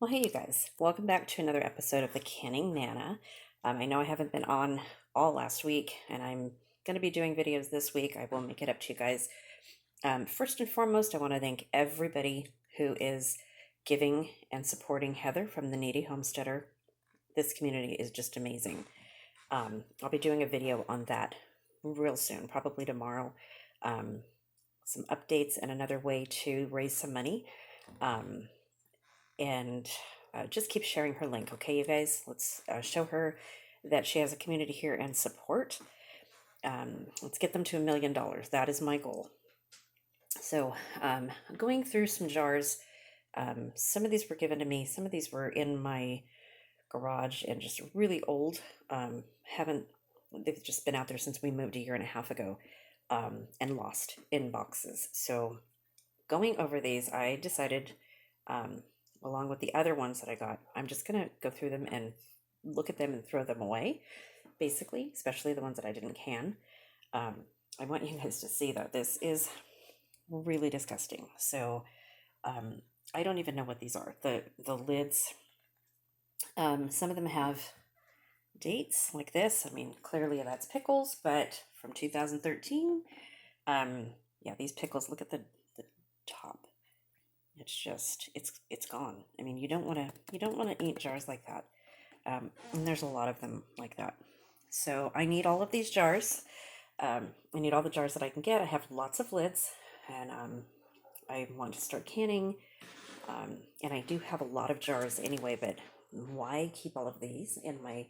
Well, hey, you guys. Welcome back to another episode of the Canning Nana. I know I haven't been on all last week, and I'm going to be doing videos this week. I will make it up to you guys. First and foremost, I want to thank everybody who is giving and supporting Heather from the Kneady Homesteader. This community is just amazing. I'll be doing a video on that real soon, probably tomorrow. Some updates and another way to raise some money. And just keep sharing her link, okay, you guys? Let's show her that she has a community here and support. Let's get them to $1 million. That is my goal. So, going through some jars. Some of these were given to me. Some of these were in my garage and just really old. They've just been out there since we moved a year and a half ago, and lost in boxes. So, going over these, I decided, along with the other ones that I got, I'm just going to go through them and look at them and throw them away, basically, especially the ones that I didn't can. I want you guys to see that this is really disgusting. So I don't even know what these are. The lids, some of them have dates like this. I mean, clearly that's pickles, but from 2013. Yeah, these pickles, look at the top. It's just it's gone. I mean, you don't want to eat jars like that. And there's a lot of them like that. So I need all of these jars. I need all the jars that I can get. I have lots of lids, and I want to start canning. And I do have a lot of jars anyway, but why keep all of these in my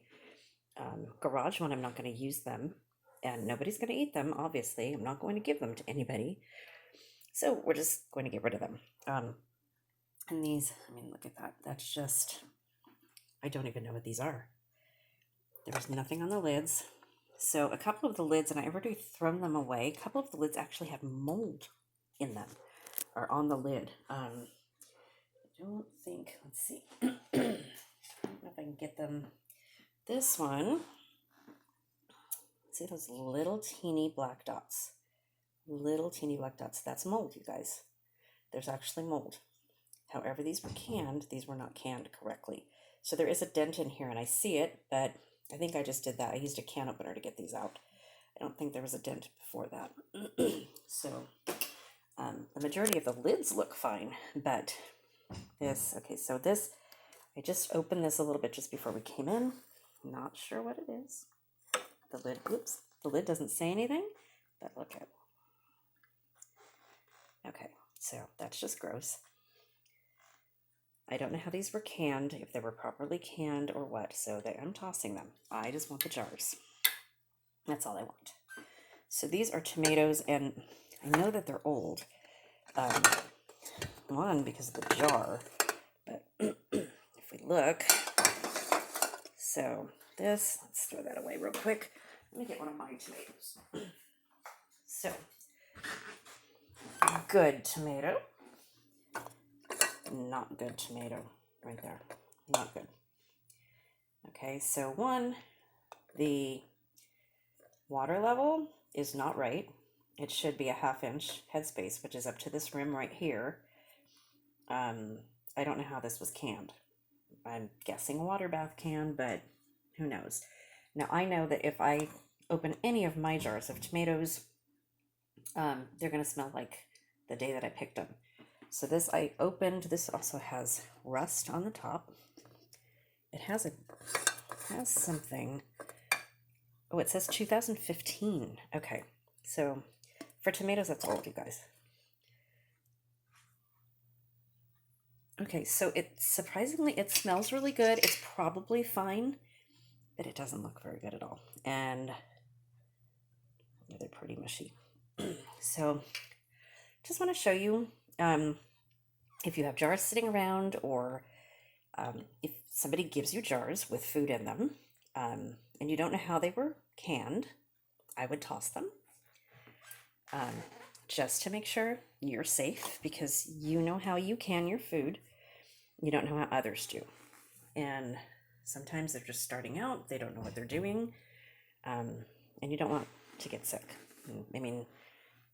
garage when I'm not going to use them? And nobody's going to eat them, obviously. I'm not going to give them to anybody. So we're just going to get rid of them. And these, I mean, look at that. That's just, I don't even know what these are. There's nothing on the lids. So a couple of the lids, and I've already thrown them away. A couple of the lids actually have mold in them, or on the lid. I don't think, let's see. I don't know if I can get them. This one, see those little teeny black dots? Little teeny black dots. That's mold, you guys. There's actually mold. However, these were canned. These were not canned correctly. So there is a dent in here, and I see it, but I think I just did that. I used a can opener to get these out. I don't think there was a dent before that. So the majority of the lids look fine, but this, okay, so this, I just opened this a little bit just before we came in. Not sure what it is. The lid, oops, the lid doesn't say anything, but look at it. Okay, so that's just gross. I don't know how these were canned, if they were properly canned or what, so I'm tossing them. I just want the jars. That's all I want. So these are tomatoes, and I know that they're old. One, because of the jar, but if we look, so this, let's throw that away real quick. Let me get one of my tomatoes. So, good tomato. Not good tomato, right there. Not good. Okay, so one, the water level is not right. It should be a 1/2 inch headspace, which is up to this rim right here. I don't know how this was canned. I'm guessing a water bath can, but who knows? Now I know that if I open any of my jars of tomatoes, they're going to smell like the day that I picked them. So this I opened. This also has rust on the top. It has something. Oh, it says 2015. Okay, so for tomatoes, that's old, you guys. Okay, so surprisingly, it smells really good. It's probably fine, but it doesn't look very good at all. And they're pretty mushy. So just want to show you, if you have jars sitting around, or if somebody gives you jars with food in them, and you don't know how they were canned, I would toss them, just to make sure you're safe, because you know how you can your food. You don't know how others do. And sometimes they're just starting out. They don't know what they're doing. And you don't want to get sick. I mean,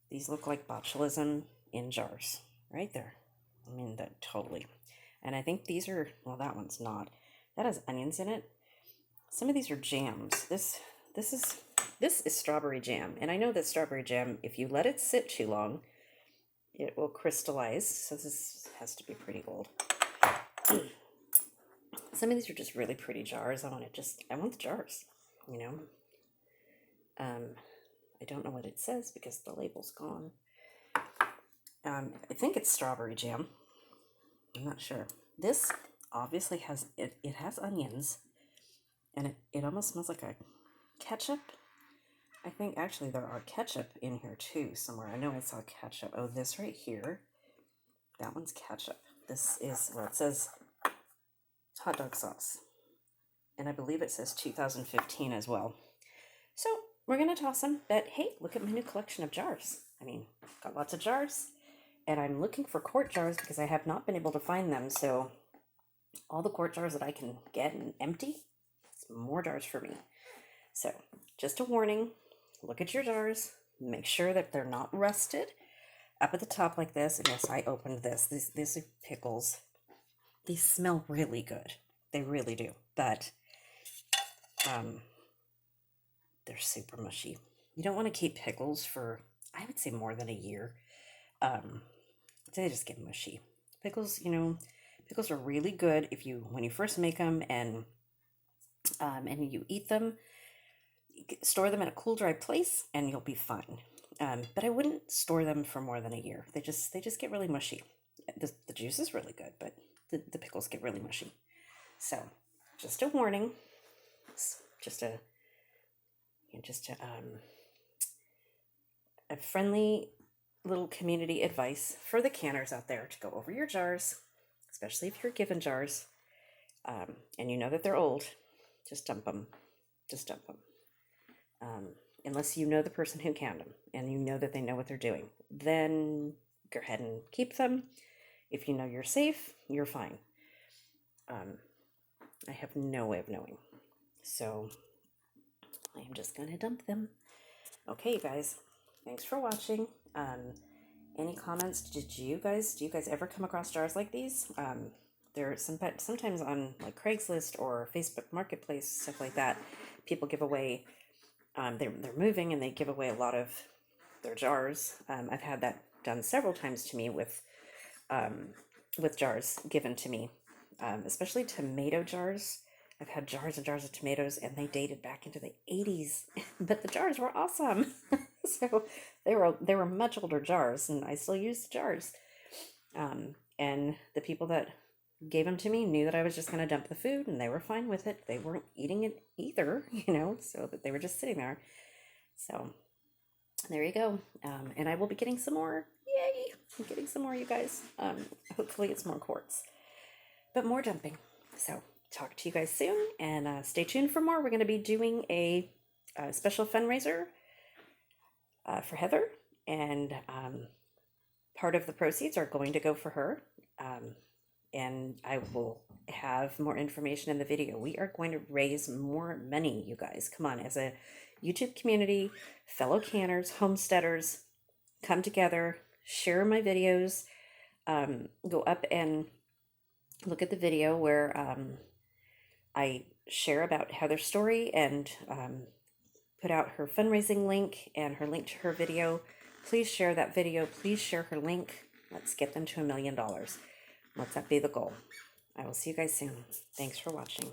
these look like botulism in jars right there. I mean, that totally. And I think these are, well, that one's not. That has onions in it. Some of these are jams. This is strawberry jam. And I know that strawberry jam, if you let it sit too long, it will crystallize. So this has to be pretty old. Some of these are just really pretty jars. I want the jars, you know. I don't know what it says because the label's gone. I think it's strawberry jam. I'm not sure. This obviously has, it has onions, and it almost smells like a ketchup. I think actually there are ketchup in here too somewhere. I know I saw ketchup. Oh, this right here, that one's ketchup. This is, well, it says hot dog sauce, and I believe it says 2015 as well. So we're gonna toss them, but hey, look at my new collection of jars. I mean, got lots of jars, and I'm looking for quart jars because I have not been able to find them. So all the quart jars that I can get and empty, it's more jars for me. So just a warning, look at your jars, make sure that they're not rusted up at the top like this. And yes, I opened this. These are pickles. These smell really good. They really do, but they're super mushy. You don't want to keep pickles for, I would say, more than a year. They just get mushy. Pickles, you know, pickles are really good if you, when you first make them and you eat them, store them in a cool, dry place, and you'll be fine. But I wouldn't store them for more than a year. They just get really mushy. The juice is really good, but the pickles get really mushy. So, just a warning. It's just a friendly little community advice for the canners out there to go over your jars, especially if you're given jars, and you know that they're old. Just dump them. Just dump them. Unless you know the person who canned them and you know that they know what they're doing, then go ahead and keep them. If you know you're safe, you're fine. I have no way of knowing, so I am just gonna dump them. Okay, you guys, thanks for watching. Any comments? Do you guys ever come across jars like these? They're sometimes on like Craigslist or Facebook Marketplace, stuff like that. People give away. They're moving and they give away a lot of their jars. I've had that done several times to me with jars given to me, especially tomato jars. I've had jars and jars of tomatoes, and they dated back into the 80s, but the jars were awesome. So they were much older jars, and I still use the jars. And the people that gave them to me knew that I was just going to dump the food, and they were fine with it. They weren't eating it either, you know, so that they were just sitting there. So there you go. And I will be getting some more. Yay! I'm getting some more, you guys. Hopefully it's more quarts, but more dumping. So talk to you guys soon, and stay tuned for more. We're going to be doing a special fundraiser for Heather, and part of the proceeds are going to go for her. And I will have more information in the video. We are going to raise more money, you guys. Come on, as a YouTube community, fellow canners, homesteaders, come together, share my videos, go up and look at the video where I share about Heather's story and put out her fundraising link and her link to her video. Please share that video. Please share her link. Let's get them to $1 million. Let that be the goal. I will see you guys soon. Thanks for watching.